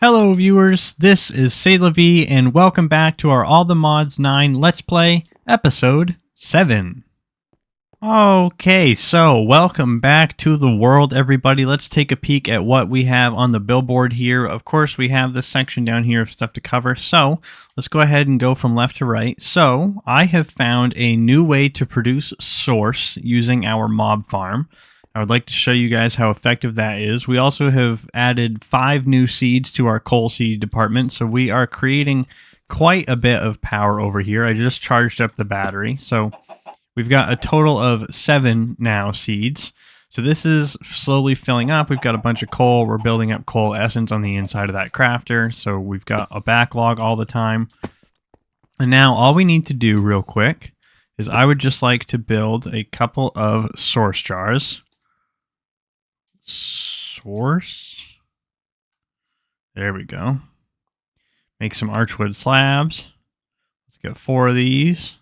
Hello viewers, this is Say-La-Vee and welcome back to our All the Mods 9 Let's Play episode 7. Okay, so welcome back to the world everybody. Let's take a peek at what we have on the billboard here. Of course we have this section down here of stuff to cover, so let's go ahead and go from left to right. So I have found a new way to produce source using our mob farm. I would like to show you guys how effective that is. We also have added 5 new seeds to our coal seed department, so we are creating quite a bit of power over here. I just charged up the battery, so we've got a total of 7 now seeds. So this is slowly filling up. We've got a bunch of coal. We're building up coal essence on the inside of that crafter, so we've got a backlog all the time. And now all we need to do real quick is I would just like to build a couple of source jars. Source. There we go. Make some archwood slabs. Let's get 4 of these.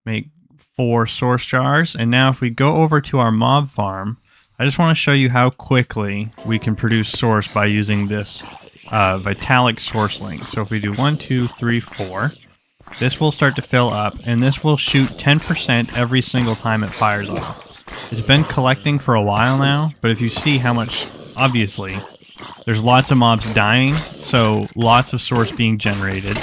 Make 4 source jars. And now if we go over to our mob farm, I just want to show you how quickly we can produce source by using this Vitalik source link. So if we do 1, 2, 3, 4, this will start to fill up, and this will shoot 10% every single time it fires off. It's been collecting for a while now, but if you see how much, obviously, there's lots of mobs dying, so lots of source being generated.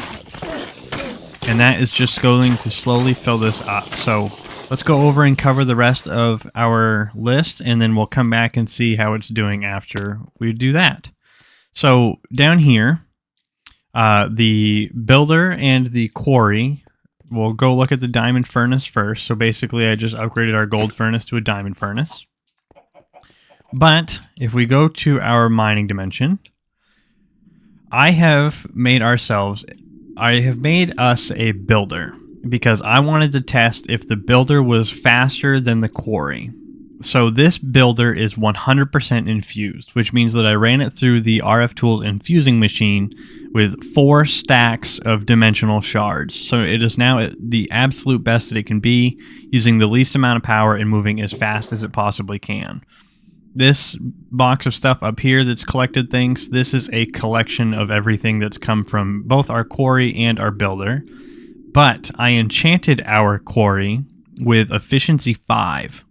And that is just going to slowly fill this up. So let's go over and cover the rest of our list, and then we'll come back and see how it's doing after we do that. So down here, the builder and the quarry, we'll go look at the diamond furnace first. So basically I just upgraded our gold furnace to a diamond furnace. But if we go to our mining dimension, I have made us a builder because I wanted to test if the builder was faster than the quarry. So this builder is 100% infused, which means that I ran it through the RF Tools infusing machine with 4 stacks of dimensional shards. So it is now at the absolute best that it can be, using the least amount of power and moving as fast as it possibly can. This box of stuff up here that's collected things, this is a collection of everything that's come from both our quarry and our builder. But I enchanted our quarry with efficiency 5.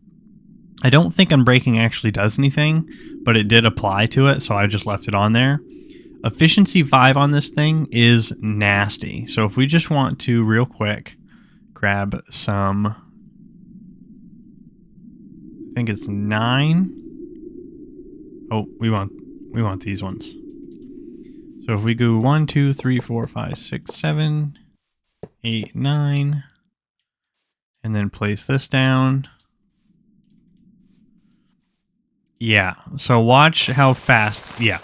I don't think unbreaking actually does anything, but it did apply to it, so I just left it on there. Efficiency 5 on this thing is nasty. So if we just want to, real quick, grab some, I think it's 9. Oh, we want these ones. So if we go 1, 2, 3, 4, 5, 6, 7, 8, 9, and then place this down. Yeah, so watch how fast, yeah.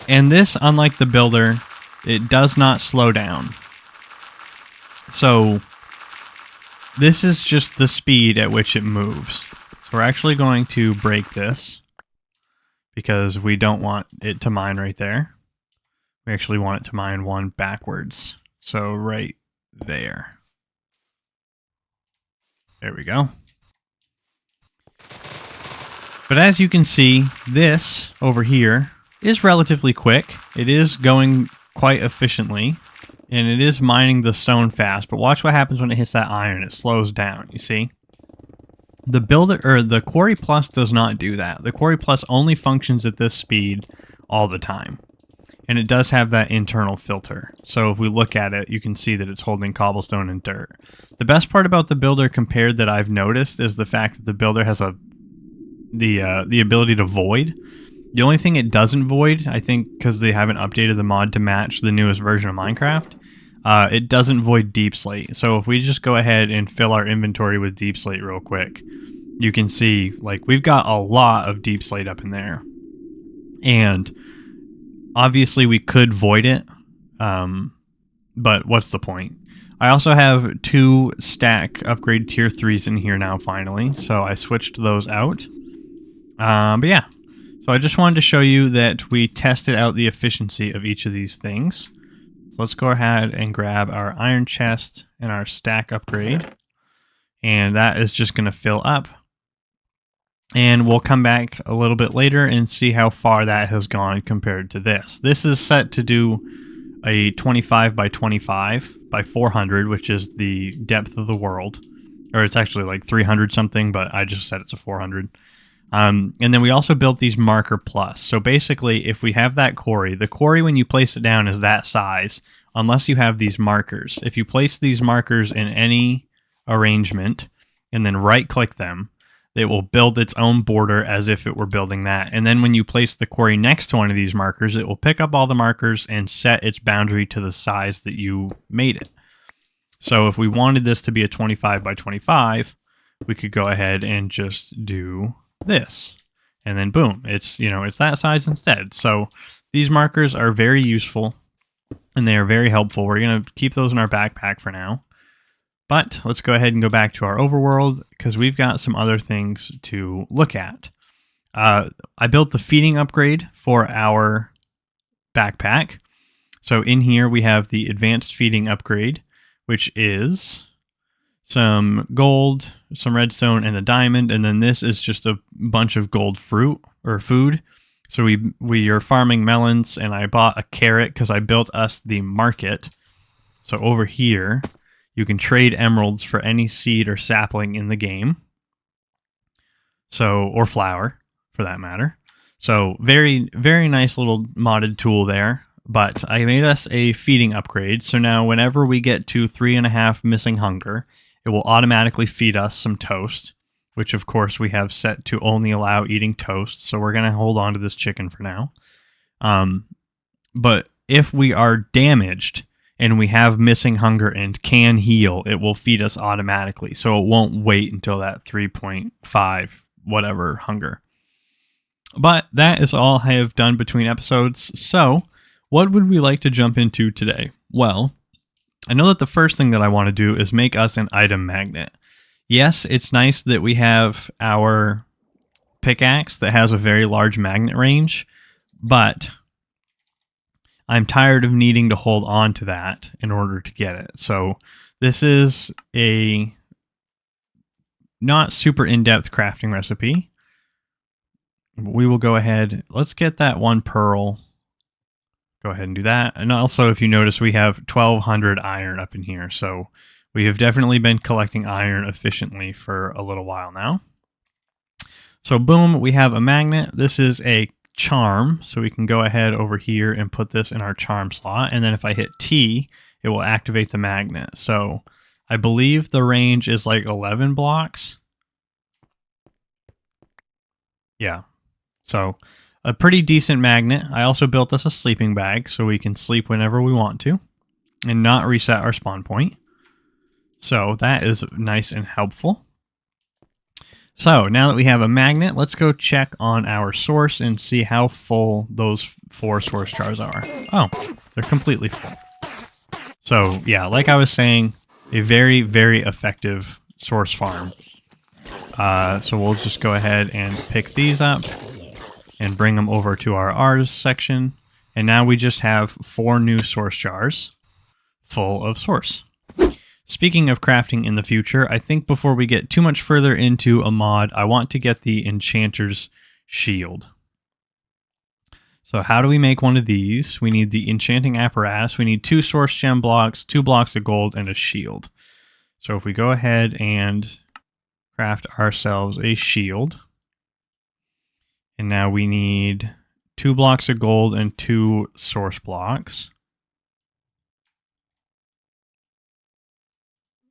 And this, unlike the builder, it does not slow down. So this is just the speed at which it moves. So we're actually going to break this because we don't want it to mine right there. We actually want it to mine 1 backwards. So right there. There we go. But as you can see, this over here is relatively quick. It is going quite efficiently, and it is mining the stone fast. But watch what happens when it hits that iron. It slows down, you see? The builder, or the Quarry Plus, does not do that. The Quarry Plus only functions at this speed all the time. And it does have that internal filter. So if we look at it, you can see that it's holding cobblestone and dirt. The best part about the builder compared that I've noticed is the fact that the builder has the ability to void. The only thing it doesn't void, I think because they haven't updated the mod to match the newest version of Minecraft, it doesn't void deep slate. So if we just go ahead and fill our inventory with deep slate real quick, you can see like we've got a lot of deep slate up in there. And obviously we could void it, but what's the point? I also have 2 stack upgrade tier 3s in here now finally, so I switched those out. But yeah, so I just wanted to show you that we tested out the efficiency of each of these things. So let's go ahead and grab our iron chest and our stack upgrade. And that is just going to fill up. And we'll come back a little bit later and see how far that has gone compared to this. This is set to do a 25 by 25 by 400, which is the depth of the world. Or it's actually like 300 something, but I just set it to 400. And then we also built these marker plus. So basically, if we have that quarry, the quarry when you place it down is that size, unless you have these markers. If you place these markers in any arrangement and then right-click them, it will build its own border as if it were building that. And then when you place the quarry next to one of these markers, it will pick up all the markers and set its boundary to the size that you made it. So if we wanted this to be a 25 by 25, we could go ahead and just do this. And then boom, it's, it's that size instead. So these markers are very useful and they are very helpful. We're going to keep those in our backpack for now. But let's go ahead and go back to our overworld because we've got some other things to look at. I built the feeding upgrade for our backpack. So in here we have the advanced feeding upgrade, which is some gold, some redstone, and a diamond. And then this is just a bunch of gold fruit or food. So we are farming melons, and I bought a carrot because I built us the market. So over here, you can trade emeralds for any seed or sapling in the game. So, or flower, for that matter. So very, very nice little modded tool there. But I made us a feeding upgrade. So now whenever we get to 3.5 missing hunger, it will automatically feed us some toast, which of course we have set to only allow eating toast. So we're going to hold on to this chicken for now. But if we are damaged and we have missing hunger and can heal, it will feed us automatically. So it won't wait until that 3.5 whatever hunger. But that is all I have done between episodes. So what would we like to jump into today? Well, I know that the first thing that I want to do is make us an item magnet. Yes, it's nice that we have our pickaxe that has a very large magnet range, but I'm tired of needing to hold on to that in order to get it. So this is a not super in-depth crafting recipe. We will go ahead. Let's get that one pearl. Go ahead and do that. And also, if you notice, we have 1,200 iron up in here. So we have definitely been collecting iron efficiently for a little while now. So boom, we have a magnet. This is a charm, so we can go ahead over here and put this in our charm slot, and then if I hit T, it will activate the magnet. So I believe the range is like 11 blocks. Yeah, so a pretty decent magnet. I also built us a sleeping bag so we can sleep whenever we want to and not reset our spawn point. So that is nice and helpful. So now that we have a magnet, let's go check on our source and see how full those 4 source jars are. Oh, they're completely full. So yeah, like I was saying, a very, very effective source farm. So we'll just go ahead and pick these up and bring them over to our R's section. And now we just have 4 new source jars full of source. Speaking of crafting in the future, I think before we get too much further into a mod, I want to get the Enchanter's Shield. So how do we make one of these? We need the enchanting apparatus. We need 2 source gem blocks, 2 blocks of gold, and a shield. So if we go ahead and craft ourselves a shield. And now we need 2 blocks of gold and 2 source blocks.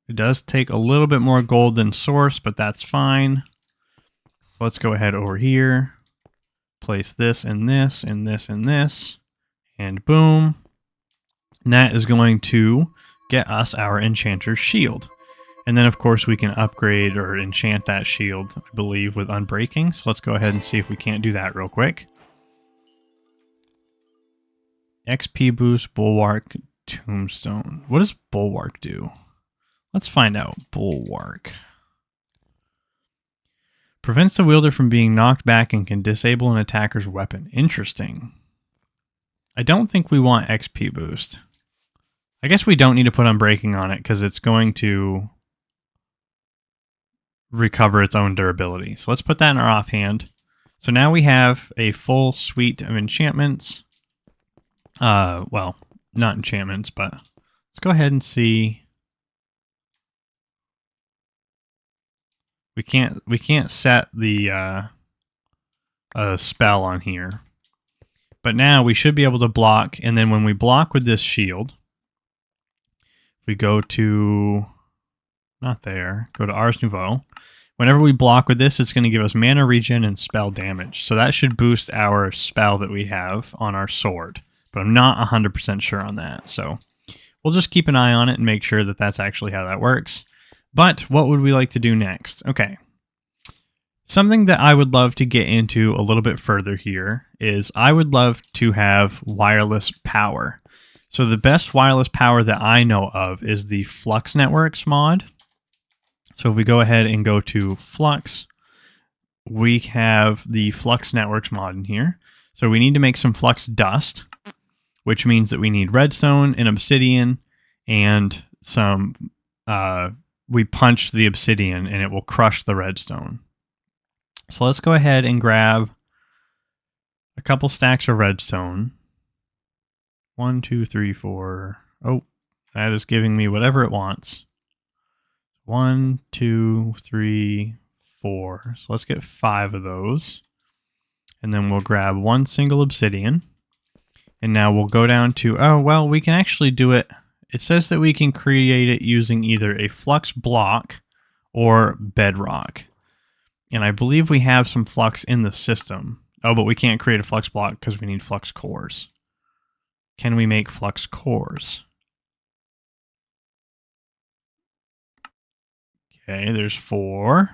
It does take a little bit more gold than source, but that's fine. So let's go ahead over here, place this and this and this and this, and boom. And that is going to get us our Enchanter's Shield. And then, of course, we can upgrade or enchant that shield, I believe, with Unbreaking. So let's go ahead and see if we can't do that real quick. XP boost, Bulwark, Tombstone. What does Bulwark do? Let's find out. Bulwark. Prevents the wielder from being knocked back and can disable an attacker's weapon. Interesting. I don't think we want XP boost. I guess we don't need to put Unbreaking on it because it's going to recover its own durability. So let's put that in our offhand. So now we have a full suite of enchantments. Well, not enchantments, but let's go ahead and see. We can't set the spell on here. But now we should be able to block, and then when we block with this shield, we go to, not there, go to Ars Nouveau. Whenever we block with this, it's going to give us mana regen and spell damage. So that should boost our spell that we have on our sword. But I'm not 100% sure on that. So we'll just keep an eye on it and make sure that that's actually how that works. But what would we like to do next? Okay. Something that I would love to get into a little bit further here is I would love to have wireless power. So the best wireless power that I know of is the Flux Networks mod. So if we go ahead and go to Flux, we have the Flux Networks mod in here. So we need to make some flux dust, which means that we need redstone and obsidian and some, we punch the obsidian and it will crush the redstone. So let's go ahead and grab a couple stacks of redstone. 1, 2, 3, 4. Oh, that is giving me whatever it wants. 1, 2, 3, 4. So let's get 5 of those. And then we'll grab one single obsidian. And now we'll go down to, oh, well, we can actually do it. It says that we can create it using either a flux block or bedrock. And I believe we have some flux in the system. Oh, but we can't create a flux block because we need flux cores. Can we make flux cores? Okay, there's 4.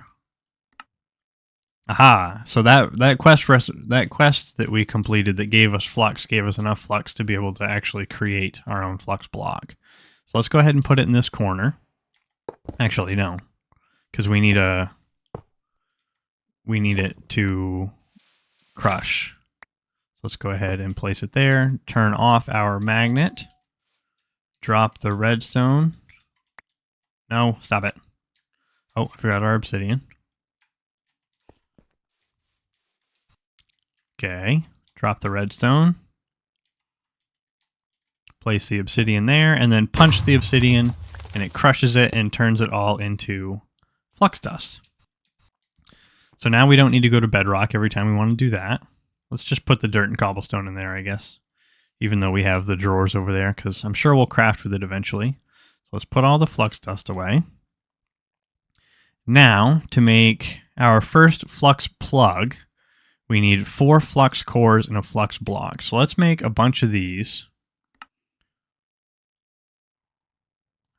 Aha! So that quest that we completed that gave us flux gave us enough flux to be able to actually create our own flux block. So let's go ahead and put it in this corner. Actually, no, because we need it to crush. So let's go ahead and place it there. Turn off our magnet. Drop the redstone. No, stop it. Oh, I forgot our obsidian. Okay, drop the redstone. Place the obsidian there, and then punch the obsidian, and it crushes it and turns it all into flux dust. So now we don't need to go to bedrock every time we want to do that. Let's just put the dirt and cobblestone in there, I guess. Even though we have the drawers over there, because I'm sure we'll craft with it eventually. So let's put all the flux dust away. Now, to make our first flux plug, we need 4 flux cores and a flux block. So let's make a bunch of these.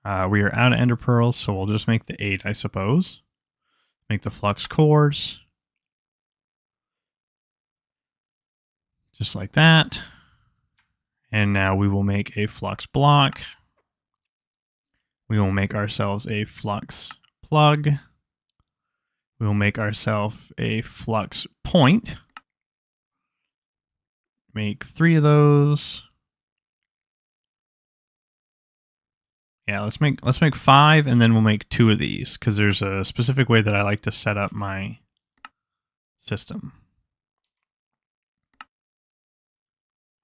We are out of ender pearls, so we'll just make the 8, I suppose. Make the flux cores. Just like that. And now we will make a flux block. We will make ourselves a flux plug. We will make ourselves a flux point. Make 3 of those. Yeah, let's make 5, and then we'll make 2 of these, because there's a specific way that I like to set up my system.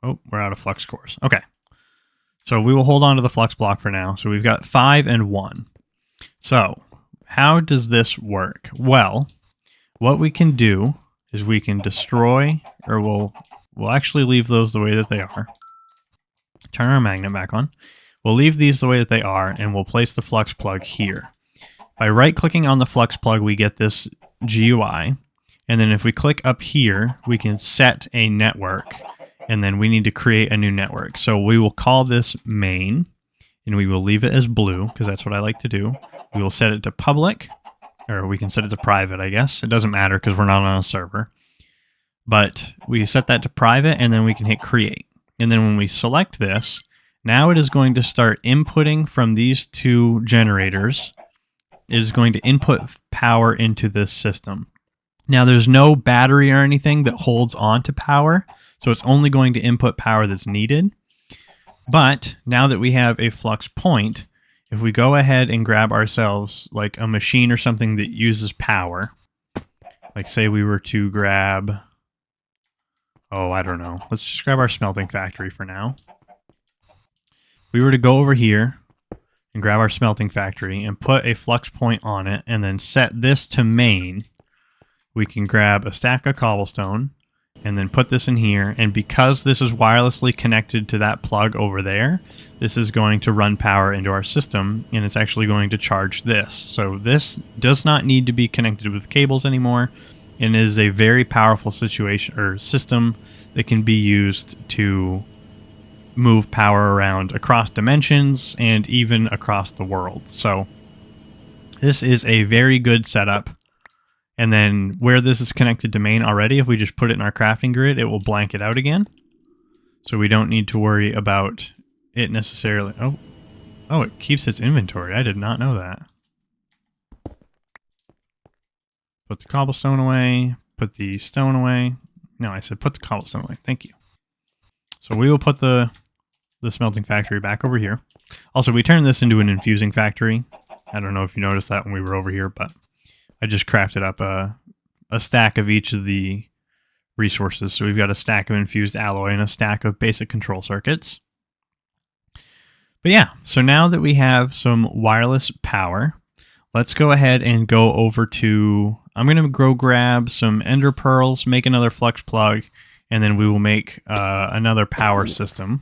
Oh, we're out of flux cores. Okay. So we will hold on to the flux block for now. So we've got 5 and 1. So how does this work? Well, what we can do is we can destroy, or we'll actually leave those the way that they are. Turn our magnet back on. We'll leave these the way that they are, and we'll place the flux plug here. By right-clicking on the flux plug, we get this GUI. And then if we click up here, we can set a network. And then we need to create a new network. So we will call this main, and we will leave it as blue, because that's what I like to do. We will set it to public, or we can set it to private, I guess. It doesn't matter because we're not on a server. But we set that to private, and then we can hit create. And then when we select this, now it is going to start inputting from these 2 generators. It is going to input power into this system. Now there's no battery or anything that holds on to power, so it's only going to input power that's needed. But now that we have a flux point, if we go ahead and grab ourselves like a machine or something that uses power, like say we were to grab, oh, I don't know. Let's just grab our smelting factory for now. If we were to go over here and grab our smelting factory and put a flux point on it and then set this to main, we can grab a stack of cobblestone and then put this in here. And because this is wirelessly connected to that plug over there, this is going to run power into our system, and it's actually going to charge this. So this does not need to be connected with cables anymore, and is a very powerful situation or system that can be used to move power around across dimensions and even across the world. So this is a very good setup. And then where this is connected to main already, if we just put it in our crafting grid, it will blank it out again. So we don't need to worry about it necessarily. Oh, it keeps its inventory. I did not know that. Put the cobblestone away. Put the stone away. No, I said put the cobblestone away. Thank you. So we will put the smelting factory back over here. Also, we turned this into an infusing factory. I don't know if you noticed that when we were over here, but I just crafted up a stack of each of the resources. So we've got a stack of infused alloy and a stack of basic control circuits. But yeah, so now that we have some wireless power, let's go ahead and go over to, I'm going to go grab some ender pearls, make another flux plug, and then we will make another power system.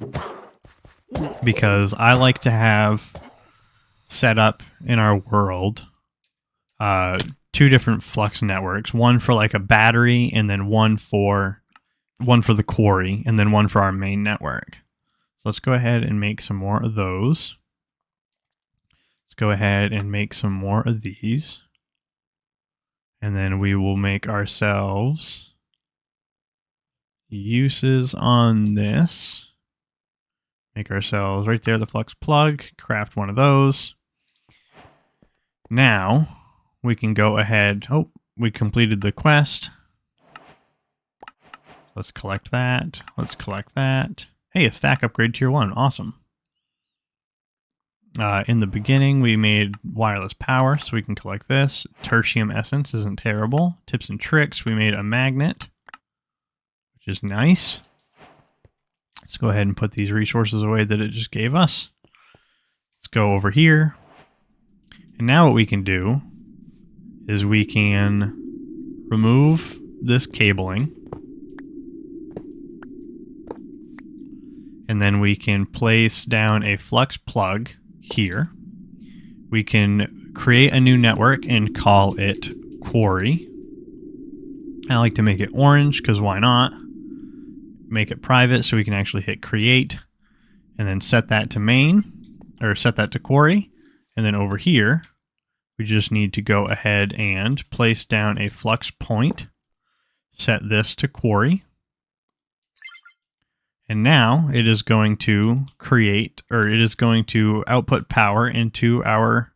Because I like to have set up in our world two different flux networks, one for like a battery and then one for the quarry and then one for our main network. So let's go ahead and make some more of those. Let's go ahead and make some more of these. And then we will make ourselves uses on this. Make ourselves right there the flux plug, craft one of those. Now we can go ahead. Oh, we completed the quest. Let's collect that. Let's collect that. Hey, a stack upgrade tier 1. Awesome. In the beginning, we made wireless power, so we can collect this. Tertium essence isn't terrible. Tips and tricks, we made a magnet, which is nice. Let's go ahead and put these resources away that it just gave us. Let's go over here. And now what we can do is we can remove this cabling. And then we can place down a flux plug here. We can create a new network and call it quarry. I like to make it orange because why not? Make it private so we can actually hit create and then set that to main or set that to quarry. And then over here, we just need to go ahead and place down a flux point, set this to quarry. And now it is going to create, or it is going to output power into our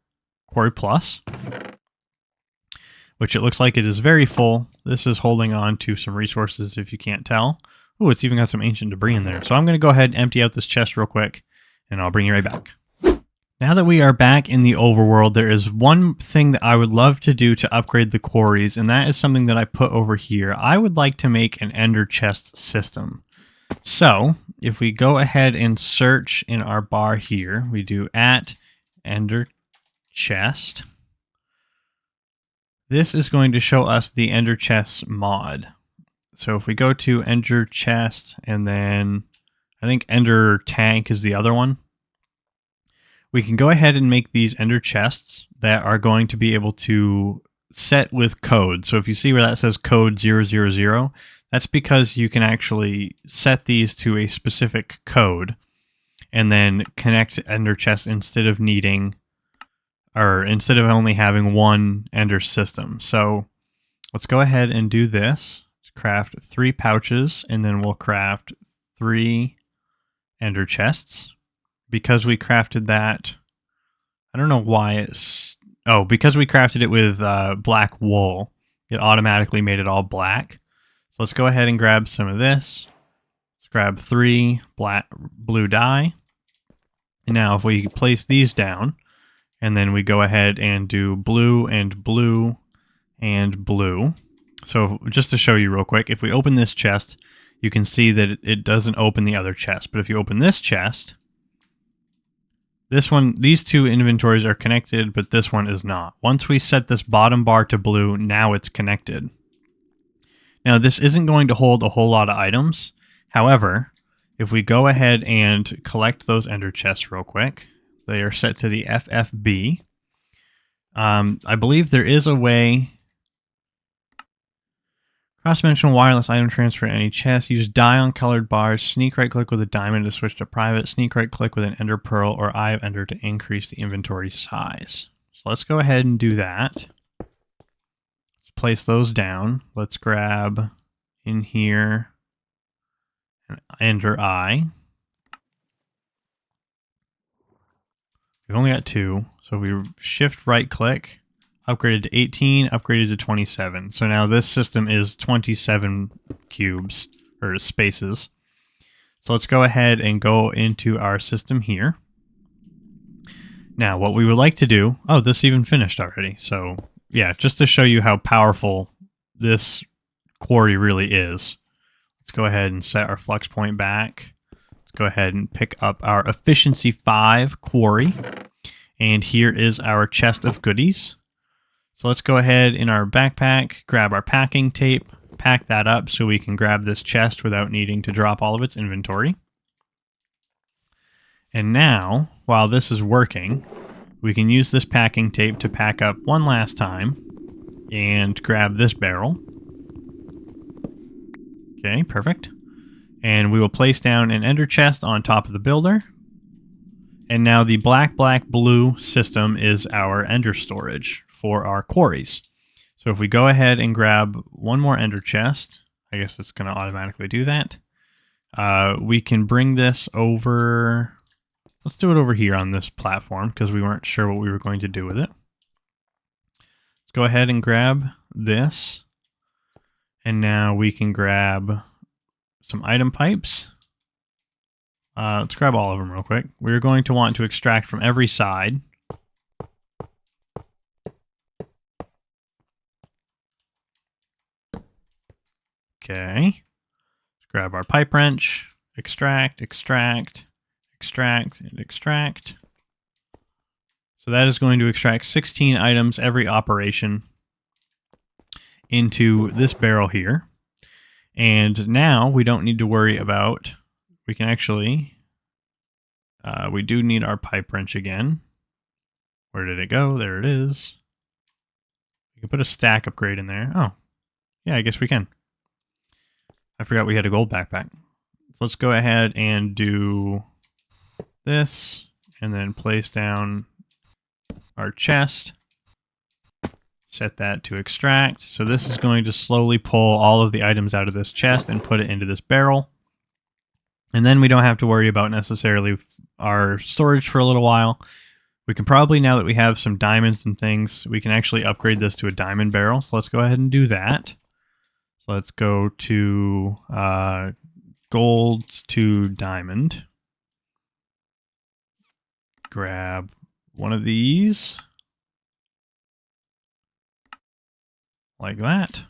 Quarry Plus, which it looks like it is very full. This is holding on to some resources if you can't tell. Oh, it's even got some ancient debris in there. So I'm going to go ahead and empty out this chest real quick, and I'll bring you right back. Now that we are back in the overworld, there is one thing that I would love to do to upgrade the quarries, and that is something that I put over here. I would like to make an ender chest system. So if we go ahead and search in our bar here, we do @ender chest. This is going to show us the ender chest mod. So if we go to ender chest and then I think ender tank is the other one, we can go ahead and make these ender chests that are going to be able to set with code. So if you see where that says code 000, that's because you can actually set these to a specific code and then connect ender chest instead of needing, or instead of only having one ender system. So let's go ahead and do this. Let's craft 3 pouches and then we'll craft 3 ender chests. Because we crafted that, I don't know why it's, oh, because we crafted it with black wool, it automatically made it all black. So let's go ahead and grab some of this. Let's grab 3 blue dye. And now if we place these down, And then we go ahead and do blue and blue and blue. So just to show you real quick, if we open this chest, you can see that it doesn't open the other chest. But if you open this chest, this one, these two inventories are connected, but this one is not. Once we set this bottom bar to blue, now it's connected. Now this isn't going to hold a whole lot of items. However, if we go ahead and collect those ender chests real quick, they are set to the FFB. I believe there is a way. Cross-dimensional wireless item transfer any chest. Use die on colored bars. Sneak right-click with a diamond to switch to private. Sneak right-click with an ender pearl or eye of ender to increase the inventory size. So let's go ahead and do that. Let's place those down. Let's grab in here an ender eye. We've only got 2, so we shift right-click. Upgraded to 18, upgraded to 27. So now this system is 27 cubes, or spaces. So let's go ahead and go into our system here. Now, what we would like to do... Oh, this even finished already. So, yeah, just to show you how powerful this quarry really is. Let's go ahead and set our flux point back. Let's go ahead and pick up our efficiency 5 quarry. And here is our chest of goodies. So let's go ahead in our backpack, grab our packing tape, pack that up so we can grab this chest without needing to drop all of its inventory. And now, while this is working, we can use this packing tape to pack up one last time and grab this barrel. Okay, perfect. And we will place down an ender chest on top of the builder. And now the black, black, blue system is our ender storage for our quarries. So if we go ahead and grab one more ender chest, I guess it's going to automatically do that. We can bring this over. Let's do it over here on this platform because we weren't sure what we were going to do with it. Let's go ahead and grab this. And now we can grab some item pipes. Let's grab all of them real quick. We're going to want to extract from every side. Okay. Let's grab our pipe wrench. Extract, extract, extract, and extract. So that is going to extract 16 items every operation into this barrel here. And now we don't need to worry about... We can actually, we do need our pipe wrench again. Where did it go? There it is. We can put a stack upgrade in there. Oh, yeah, I guess we can. I forgot we had a gold backpack. So let's go ahead and do this and then place down our chest. Set that to extract. So this is going to slowly pull all of the items out of this chest and put it into this barrel. And then we don't have to worry about necessarily our storage for a little while. We can probably, now that we have some diamonds and things, we can actually upgrade this to a diamond barrel. So let's go ahead and do that. So let's go to gold to diamond. Grab one of these. Like that.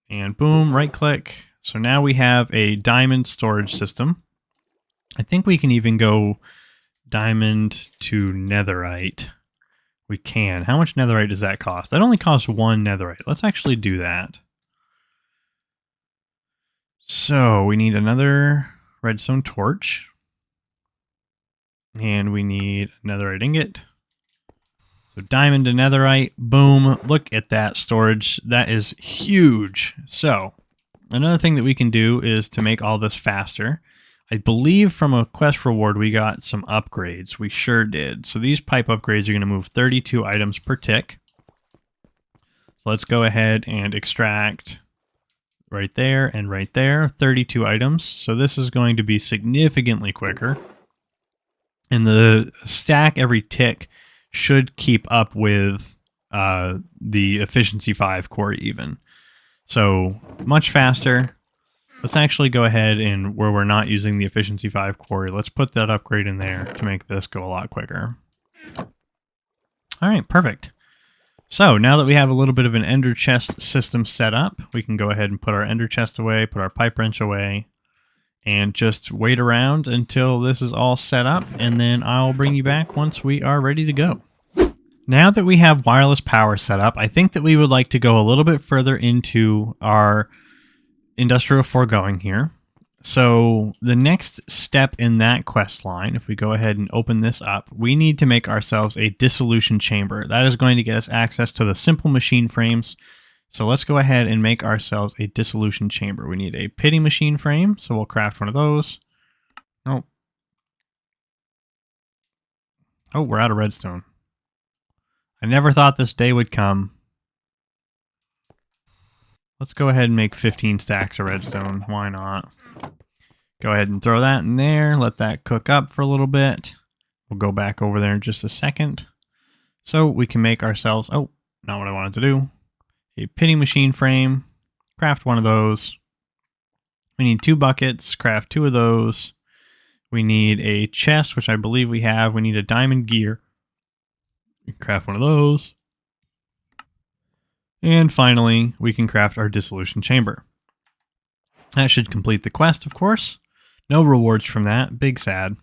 And boom, right click. So now we have a diamond storage system. I think we can even go diamond to netherite. We can. How much netherite does that cost? That only costs 1 netherite. Let's actually do that. So we need another redstone torch. And we need a netherite ingot. So diamond to netherite. Boom. Look at that storage. That is huge. So another thing that we can do is to make all this faster. I believe from a quest reward we got some upgrades. We sure did. So these pipe upgrades are going to move 32 items per tick. So let's go ahead and extract right there and right there. 32 items. So this is going to be significantly quicker. And the stack every tick should keep up with the efficiency 5 core even. So much faster. Let's actually go ahead and where we're not using the efficiency 5 quarry, let's put that upgrade in there to make this go a lot quicker. All right, perfect. So now that we have a little bit of an ender chest system set up, we can go ahead and put our ender chest away, put our pipe wrench away, and just wait around until this is all set up, and then I'll bring you back once we are ready to go. Now that we have wireless power set up, I think that we would like to go a little bit further into our industrial foregoing here. So the next step in that quest line, if we go ahead and open this up, we need to make ourselves a dissolution chamber. That is going to get us access to the simple machine frames. So let's go ahead and make ourselves a dissolution chamber. We need a pity machine frame, so we'll craft one of those. Oh, we're out of redstone. I never thought this day would come. Let's go ahead and make 15 stacks of redstone. Why not? Go ahead and throw that in there. Let that cook up for a little bit. We'll go back over there in just a second. So we can make ourselves, oh, not what I wanted to do. A pity machine frame. Craft one of those. We need 2 buckets. Craft 2 of those. We need a chest, which I believe we have. We need a diamond gear. Craft one of those. And finally, we can craft our dissolution chamber. That should complete the quest, of course. No rewards from that. Big sad.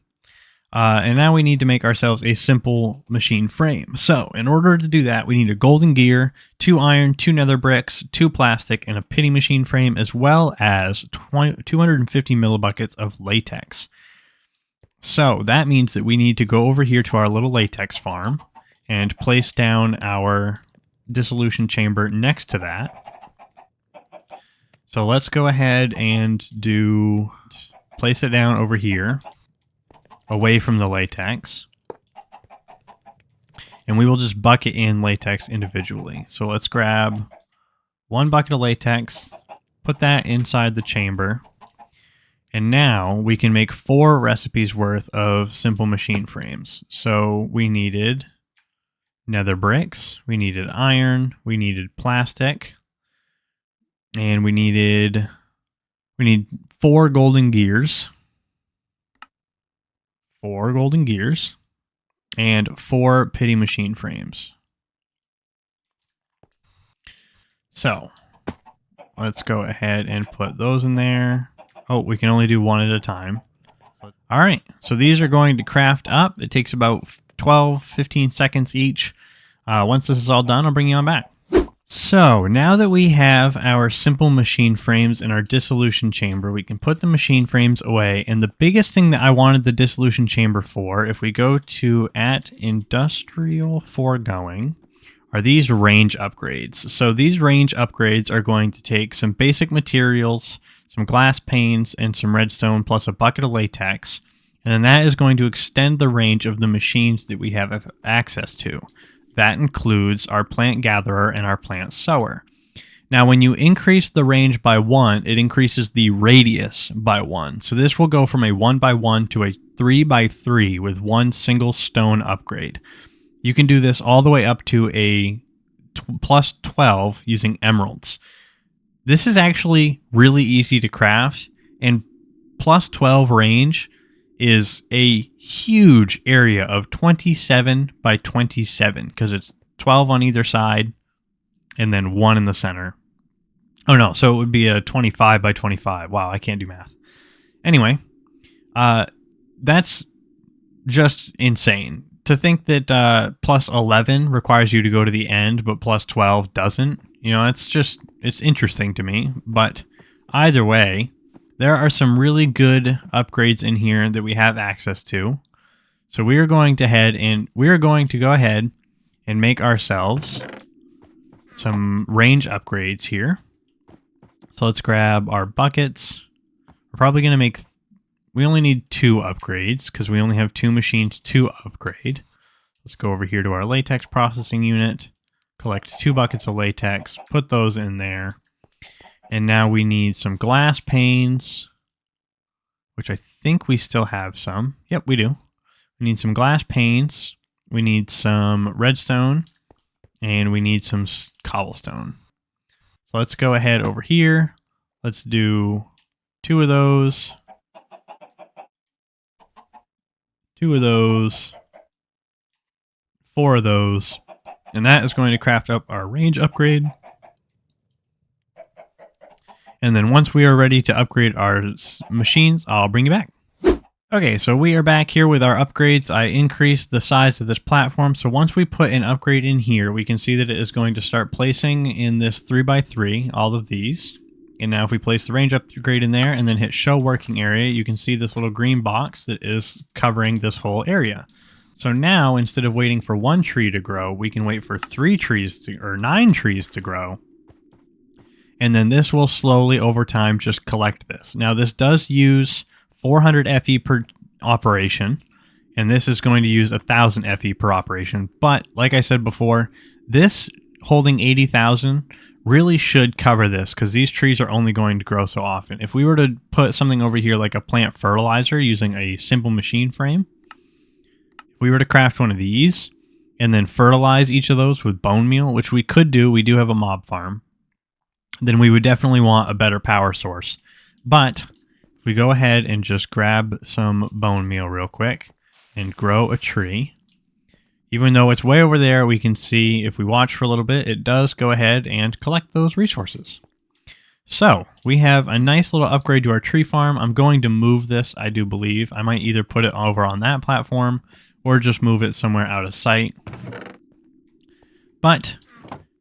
And now we need to make ourselves a simple machine frame. So, in order to do that, we need a golden gear, 2 iron, 2 nether bricks, 2 plastic, and a pity machine frame, as well as 250 millibuckets of latex. So, that means that we need to go over here to our little latex farm and place down our dissolution chamber next to that. So let's go ahead and place it down over here, away from the latex. And we will just bucket in latex individually. So let's grab 1 bucket of latex, put that inside the chamber. And now we can make 4 recipes worth of simple machine frames. So we needed nether bricks, we needed iron, we needed plastic, and we need 4 golden gears. 4 golden gears and 4 pity machine frames. So let's go ahead and put those in there. Oh, we can only do 1 at a time. All right, so these are going to craft up. It takes about 12-15 seconds each. Once this is all done, I'll bring you on back. So now that we have our simple machine frames in our dissolution chamber, we can put the machine frames away. And the biggest thing that I wanted the dissolution chamber for, if we go to industrial foregoing, are these range upgrades. So these range upgrades are going to take some basic materials, some glass panes, and some redstone, plus a bucket of latex. And then that is going to extend the range of the machines that we have access to. That includes our plant gatherer and our plant sower. Now, when you increase the range by 1, it increases the radius by 1. So this will go from a 1x1 to a 3x3 with 1 single stone upgrade. You can do this all the way up to a plus 12 using emeralds. This is actually really easy to craft, and plus 12 range is a huge area of 27 by 27 because it's 12 on either side and then 1 in the center. Oh no, so it would be a 25 by 25. Wow, I can't do math. Anyway, that's just insane. To think that plus 11 requires you to go to the end, but plus 12 doesn't, you know, it's interesting to me. But either way, there are some really good upgrades in here that we have access to. So we are going to go ahead and make ourselves some range upgrades here. So let's grab our buckets. We're probably going to make, we only need 2 upgrades because we only have 2 machines to upgrade. Let's go over here to our latex processing unit, collect 2 buckets of latex, put those in there. And now we need some glass panes, which I think we still have some. Yep, we do. We need some glass panes. We need some redstone. And we need some cobblestone. So let's go ahead over here. Let's do 2 of those. 2 of those. 4 of those. And that is going to craft up our range upgrade. And then once we are ready to upgrade our machines, I'll bring you back. Okay, so we are back here with our upgrades. I increased the size of this platform. So once we put an upgrade in here, we can see that it is going to start placing in this 3x3, all of these. And now if we place the range upgrade in there and then hit show working area, you can see this little green box that is covering this whole area. So now instead of waiting for 1 tree to grow, we can wait for 9 trees to grow. And then this will slowly over time just collect this. Now this does use 400 FE per operation, and this is going to use 1000 FE per operation. But like I said before, this holding 80,000 really should cover this because these trees are only going to grow so often. If we were to put something over here like a plant fertilizer using a simple machine frame, if we were to craft one of these and then fertilize each of those with bone meal, which we could do, we do have a mob farm, then we would definitely want a better power source. But if we go ahead and just grab some bone meal real quick and grow a tree, even though it's way over there, we can see if we watch for a little bit, it does go ahead and collect those resources. So we have a nice little upgrade to our tree farm. I'm going to move this, I do believe. I might either put it over on that platform or just move it somewhere out of sight. But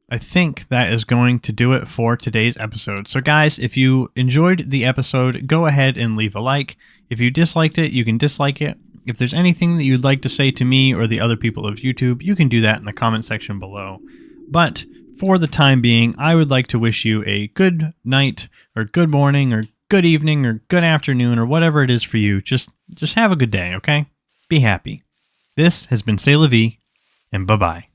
I think that is going to do it for today's episode. So guys, if you enjoyed the episode, go ahead and leave a like. If you disliked it, you can dislike it. If there's anything that you'd like to say to me or the other people of YouTube, you can do that in the comment section below. But for the time being, I would like to wish you a good night or good morning or good evening or good afternoon or whatever it is for you. Just have a good day, okay? Be happy. This has been Say-La-Vee, and bye-bye.